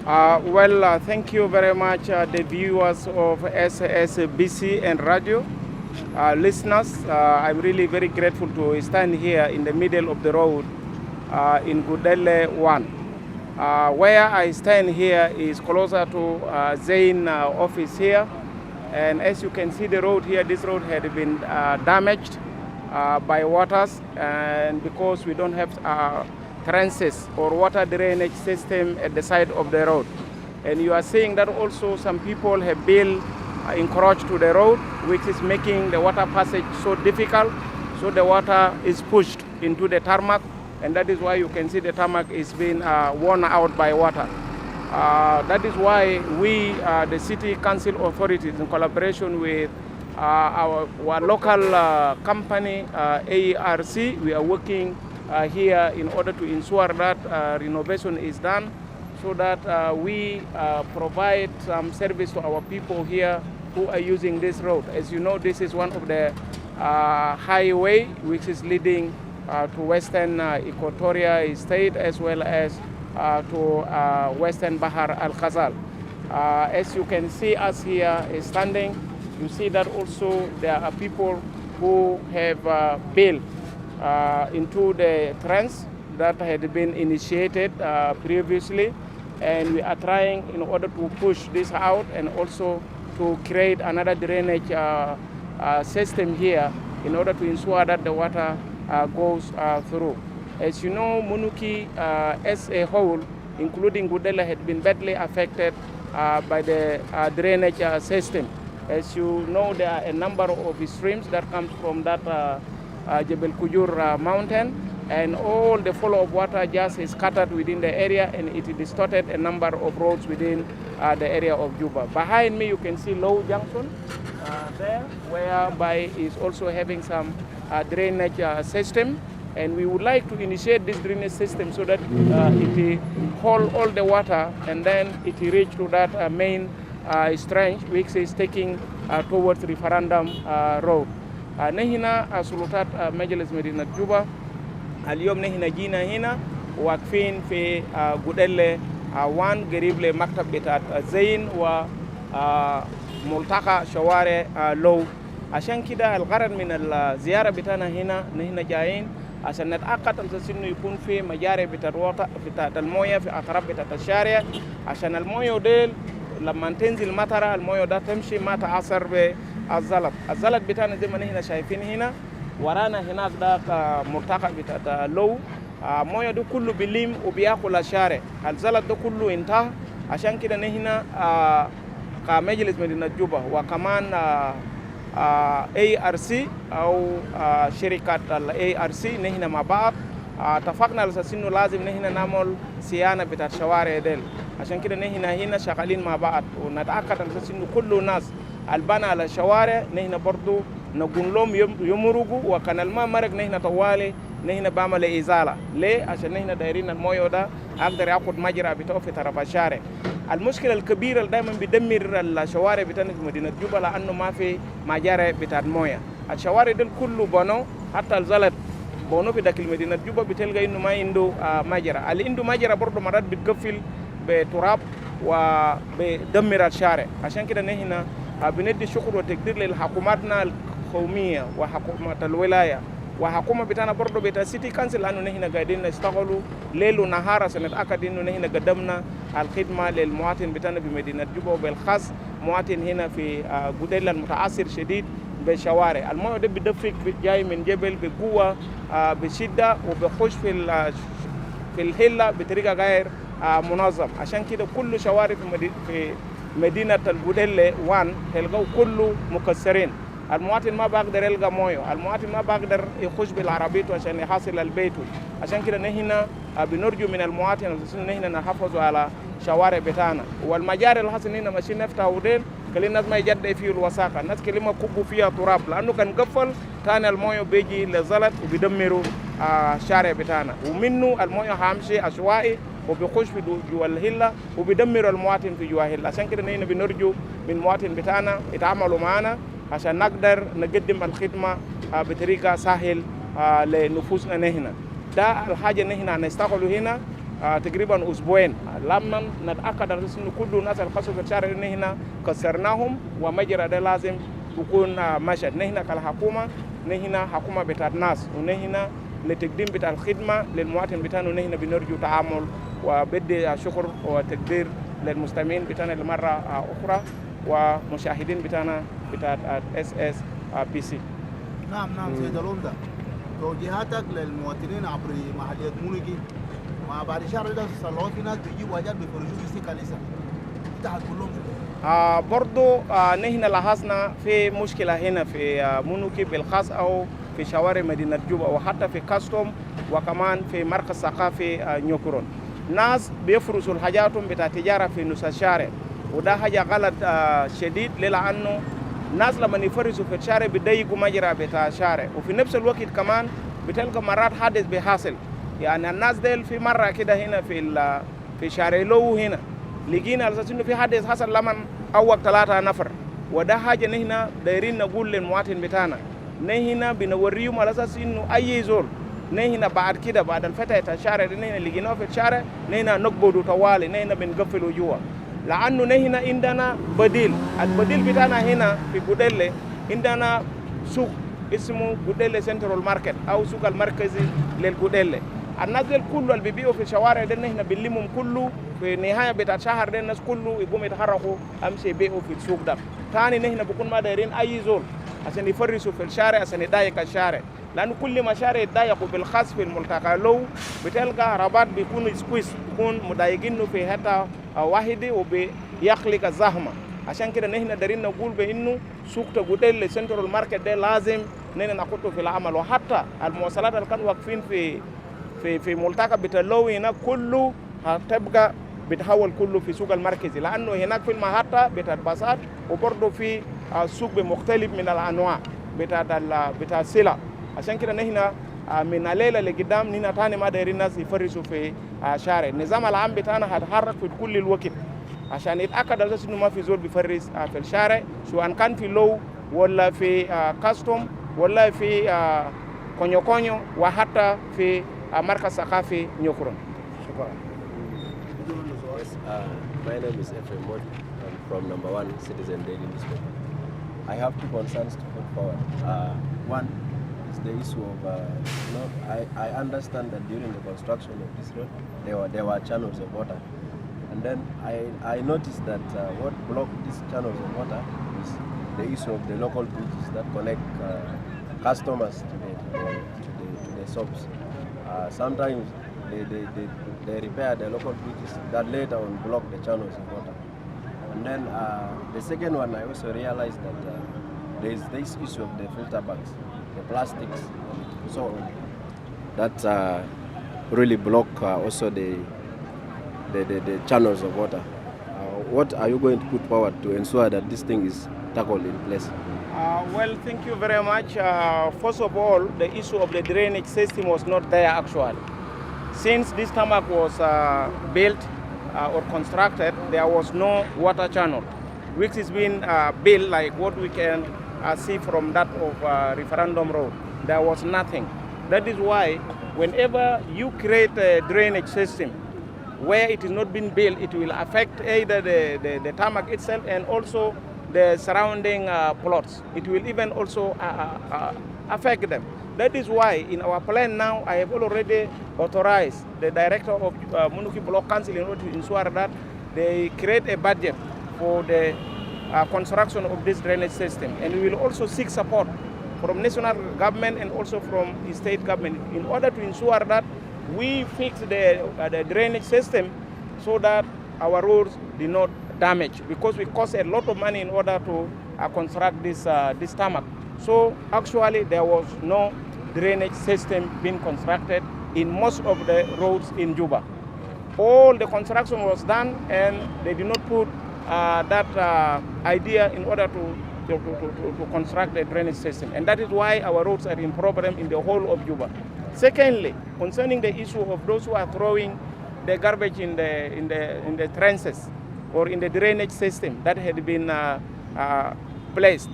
Thank you very much, the viewers of SSBC and radio listeners. I'm really very grateful to stand here in the middle of the road in Gudele 1. Where I stand here is closer to Zain office here. And as you can see the road here, this road had been damaged by waters, and because we don't have trenches or water drainage system at the side of the road. And you are seeing that also some people have built encroach to the road, which is making the water passage so difficult. So the water is pushed into the tarmac, and that is why you can see the tarmac is being worn out by water. That is why we, the city council authorities, in collaboration with our local company, AERC, we are working here in order to ensure that renovation is done, so that we provide some service to our people here who are using this road. As you know, this is one of the highway which is leading to Western Equatoria State, as well as to Western Bahar al-Ghazal. As you can see us here standing, you see that also there are people who have built into the trends that had been initiated previously, and we are trying in order to push this out and also to create another drainage system here in order to ensure that the water goes through. As you know, Munuki as a whole, including Gudele, had been badly affected by the drainage system. As you know, there are a number of streams that comes from that Jebel Kujur mountain, and all the flow of water just is scattered within the area, and it distorted a number of roads within the area of Juba. Behind me you can see Low Junction there, whereby is also having some drainage system, and we would like to initiate this drainage system so that it hold all the water, and then it reach to that main strange which is taking towards referendum road. نحن سلطات مجلس مدينة جوبا اليوم نحن جينا هنا واقفين في غوديلي 1 قريب لمكتب بتاع زين وملتقى شوارع لو. عشان كده الغرض من الزيارة بتاعنا هنا نحن جايين عشان نتأكد إنه يكون في مجاري بتاع الموية في أطراف بتاع الشارع، عشان الموية ديل لما تنزل مطرة الموية ده تمشي ما تأثر بالزلط. الزلط بتاعنا زي ما نحن شايفين هنا ورانا هناك ده مرتفع بتاع لو، موية ده كله بيلم وبياكل الشارع. الزلط ده كله انتهى، عشان كده نحن كمجلس مدينة جوبا وكمان ARC أو شركة ARC نحن مع بعض اتفقنا على اساس انه لازم نحن نعمل صيانه بتاع الشوارع ديل. عشان كده نحن هنا شغالين مع بعض ونتاكد على اساس انه كل الناس البنا على الشوارع نحن برضو نقول لهم يمرقوا، وكان الماء مرق نحن طوالي نحن بعمل ازاله. ليه؟ عشان نحن دايرين المويه ده اقدر ياخد مجرى بتاعه في طرف الشارع. المشكله الكبيره اللي دائما بيدمر الشوارع بتاعنا في مدينه جوبا لانه ما في مجاري بتاع المويه. الشوارع دي كله بنوا، حتى الزلط بونو في داخل مدينة جوبا بتلقى إنه ما عنده مجرى. اللي عنده مجرى برضه مرات بتقفل بتراب وبدمر الشارع. عشان كده نحن بندي شكر وتقدير لحكوماتنا القومية وحكومة الولاية وحكومة بتاعنا برضه بتاع سيتي كانسل، لأنه نحن قاعدين نشتغلوا ليل ونهار عشان نتأكد إنه نحن قدمنا الخدمة للمواطن بتاعنا في مدينة جوبا، وبالخاص مواطن هنا في غوديلا المتعثر شديد بالشوارع. المويه ده بيدفق جاي من جبل بقوه بشده وبيخش في الهله بطريقه غير منظم. عشان كده كل شوارع في مدينه الغوديلا 1 تلقوا كله مكسرين. المواطن ما بقدر يلقى مويه، المواطن ما بقدر يخش بالعربيته عشان يحصل البيت. عشان كده نحن بنرجو من المواطن ان نحن نحافظوا على شوارع بتاعنا، والمجاري اللي حصل هنا ماشيين نفتح وديل كل الناس ما يجدد فيه الوساخه، الناس كلمه كبوا فيها تراب لانه كان قفل ثاني المويه بيجي للزلط وبيدمروا الشارع بتاعنا، ومنه المويه هامشي عشوائي وبيخش في جوا الهله وبيدمر المواطن في جوا الهله. عشان كده نحن بنرجو من المواطن بتاعنا يتعاملوا معنا عشان نقدر نقدم الخدمه بطريقه سهل لنفوسنا. نحن ده الحاجه نحن هنشتغلوا هنا تقريبا أسبوعين. لما نتأكد أن كل الناس الخاصة في الشارع إن هنا كسرناهم ومجرى ده لازم يكون مشهد. نحن كالحكومة نحن حكومة بتاع الناس ونحن لتقديم بتاع الخدمة للمواطن بتاعنا ونحن بنرجو تعامل وبدي شكر وتقدير للمستمعين بتاعنا لمرة أخرى ومشاهدين بتاعنا بتاع SSBC. نعم سيد الأمدة، توجيهاتك للمواطنين عبر محلية مونوكي ما بعد شهر ده صلوا في ناس بيجيبوا حاجات بيفرجوا في سكة لسه تحت كلهم. برضو نحن لاحظنا في مشكلة هنا في مونوكي بالخاص أو في شوارع مدينة جوبا وحتى في كاستوم وكمان في مركز ثقافي نيوكورون. ناس بيفرسوا الحاجاتهم بتاع تجارة في نص الشارع وده حاجة غلط شديد لأنه ناس لما يفرسوا في الشارع بيضيقوا مجرى بتاع الشارع وفي نفس الوقت كمان بتلقى مرات حادث بيحصل. يعني الناس ديل في مرة كده هنا في شارع لو هنا لقينا على اساس انه في حادث حصل لمن اول 3 نفر وده حاجة نحن دايرين نقول للمواطن بتاعنا نحن بنوريهم على اساس انه اي زول نحن بعد كده بعد الفتح الشارع اللي نحن لقيناه في الشارع نحن نقبضوا طوالي نحن بنقفلوا جوا لانه نحن عندنا بديل. البديل بتاعنا هنا في جوديلي عندنا سوق اسمه جوديلي سنترال ماركت او سوق المركزي للجوديلي. الناس دول كله اللي بيبيعوا في الشوارع دي نحن بنلمهم كله في نهايه بتاع الشهر ده الناس كله يقوموا يتحركوا امشي يبيعوا في السوق ده. ثاني نحن بكون ما دايرين اي زول عشان يفرسوا في الشارع عشان يضايق الشارع لانه كل ما شارع يتضايقوا بالخاص في الملتقى لو بتلقى عربات بيكونوا سكويس بيكون مضايقينه في حته واحده وبيخلق الزحمه. عشان كده نحن دايرين نقول بانه سوق جوديلي سنترال ماركت ده لازم نحن نحطه في العمل وحتى المواصلات اللي كانوا واقفين في ملتقى بتلو هناك كله هتبقى بتحول كله في سوق المركزي لانه هناك في المحطه بتاع الباصات وبرضه في سوق بمختلف من الانواع بتاع السلع. عشان كده نحن من الليله لقدام نحن ثاني ما دايرين الناس يفرسوا في شارع. النظام العام بتاعنا هتحرك في كل الوقت عشان يتاكد على اساس انه ما في زول بيفرس في الشارع سواء كان في لو ولا في كاستوم ولا في كونيو وحتى في مركز ثقافي نيوكورون. شكرا. My name is Ephraim Mod. I'm from number 1 Citizen Daily Newspaper. I have 2 concerns to put forward. One is the issue of, I understand that during the construction of this road, there were channels of water. And then I noticed that what blocked these channels of water is the issue of the local bridges that connect customers to the shops. Sometimes they repair the local bridges that later on block the channels of water. And then the second one, I also realized that there is this issue of the filter bags, the plastics, and so on, that really block also the channels of water. What are you going to put forward to ensure that this thing is tackled in place? Well, thank you very much. First of all, the issue of the drainage system was not there actually. Since this tarmac was built or constructed, there was no water channel, which is being built like what we can see from that of Referendum Road. There was nothing. That is why whenever you create a drainage system where it is not being built, it will affect either the tarmac itself and also the surrounding plots. It will even also affect them. That is why in our plan now, I have already authorized the director of Munuki Block Council in order to ensure that they create a budget for the construction of this drainage system. And we will also seek support from national government and also from the state government in order to ensure that we fix the drainage system so that our roads do not damage, because we cost a lot of money in order to construct this tarmac. So actually there was no drainage system being constructed in most of the roads in Juba. All the construction was done and they did not put that idea in order to construct a drainage system. And that is why our roads are in problem in the whole of Juba. Secondly, concerning the issue of those who are throwing the garbage in the trenches or in the drainage system that had been placed,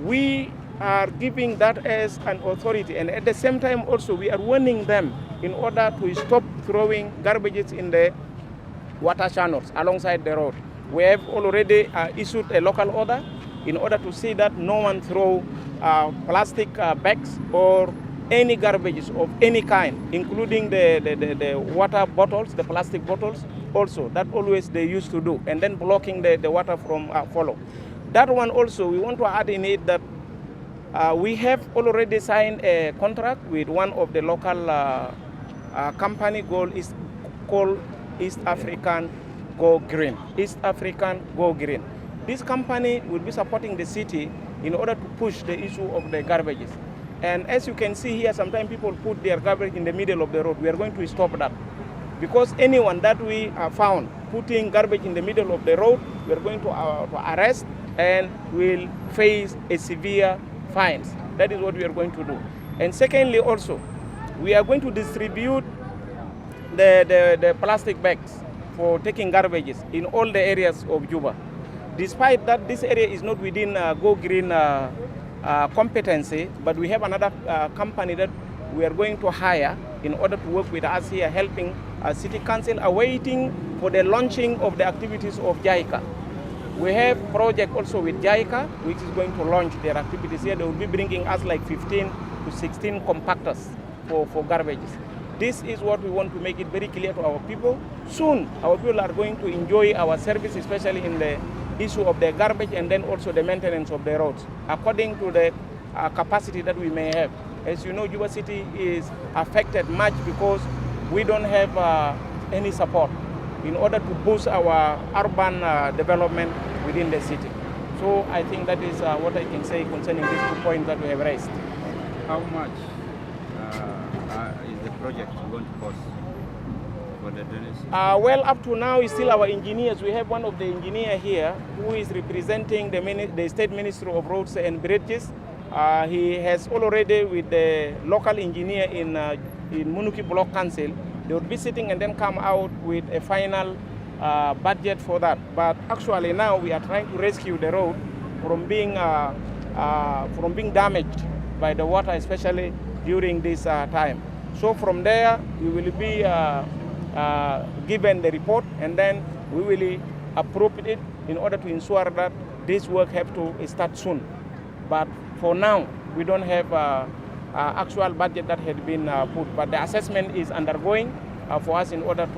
we are giving that as an authority, and at the same time also we are warning them in order to stop throwing garbages in the water channels alongside the road. We have already issued a local order in order to see that no one throw plastic bags or any garbages of any kind, including the water bottles, the plastic bottles also, that always they used to do, and then blocking the water from follow. That one also, we want to add in it that we have already signed a contract with one of the local company called East African Go Green. East African Go Green. This company will be supporting the city in order to push the issue of the garbages. And as you can see here, sometimes people put their garbage in the middle of the road. We are going to stop that. Because anyone that we found putting garbage in the middle of the road, we are going to arrest and will face a severe fines. That is what we are going to do. And secondly also, we are going to distribute the plastic bags for taking garbages in all the areas of Juba. Despite that, this area is not within Go Green competency, but we have another company that we are going to hire in order to work with us here, helping City Council, awaiting for the launching of the activities of JICA. We have project also with JICA, which is going to launch their activities here. They will be bringing us like 15 to 16 compactors for garbages. This is what we want to make it very clear to our people. Soon, our people are going to enjoy our service, especially in the issue of the garbage and then also the maintenance of the roads, according to the capacity that we may have. As you know, Juba City is affected much because we don't have any support in order to boost our urban development within the city. So I think that is what I can say concerning these 2 points that we have raised. How much is the project going to cost for the drainage system? Well, up to now, is still our engineers. We have one of the engineers here who is representing the State Ministry of Roads and Bridges. He has already, with the local engineer in Munuki Block Council, they would be sitting and then come out with a final budget for that. But actually now we are trying to rescue the road from being damaged by the water, especially during this time. So from there, we will be given the report, and then we will approve it in order to ensure that this work have to start soon. But for now, we don't have actual budget that had been put, but the assessment is undergoing for us in order to